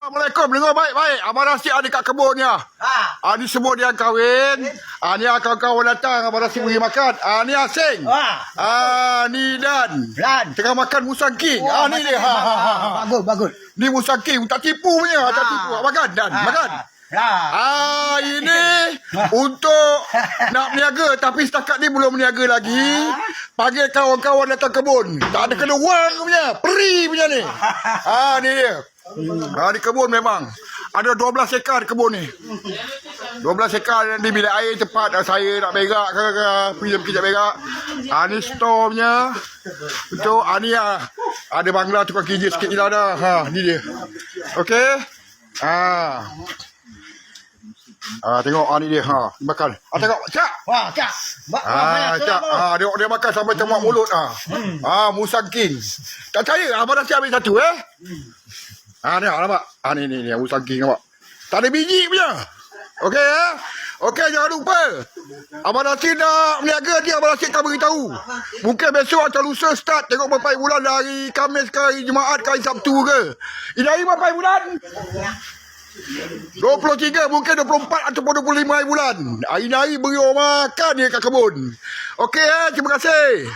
Assalamualaikum. Dengar baik-baik. Abang Rasyid ada kat kebun ni. Ni semua dia kahwin. Ni kawan-kawan datang. Abang Rasyid bagi makan. Ni Asing. Ni Dan. Tengah makan musang king. Ni dia. Bagus. Ni musang king. Tak tipu punya. Tak tipu. Makan Dan. Makan. Ini untuk nak berniaga. Tapi setakat ni belum berniaga lagi. Panggil kawan-kawan datang kebun. Tak ada kena wang punya. Peri punya ni. Ni dia. Di kebun memang ada 12 ekar kebun ni. 12 ekar nanti bila air cepat saya nak berak ke pinjam kejap berak. Ni store punya. Betul. Ni ada bangla tukang kerja sikit je lah dah. Ni dia. Okey. Tengok ni dia. Makan. Tengok. Cak. Cak. Cak. Dia makan sampai cemak mulut. Musang king. Tak percaya abang Rasyid ambil satu Ni nampak. Ni musang king nampak. Tak ada biji punya. Okey Okey, jangan lupa. Abang Rasyid nak berniaga dia, Abang Rasyid akan beritahu. Mungkin besok atau lusa start. Tengok berapa bulan dah, hari Khamis ke, hari Jumaat ke, hari Sabtu ke. Ini hari berapa bulan? 23, mungkin 24 ataupun 25 hari bulan. Hari-hari beri orang makan dia kat kebun. Okey terima kasih.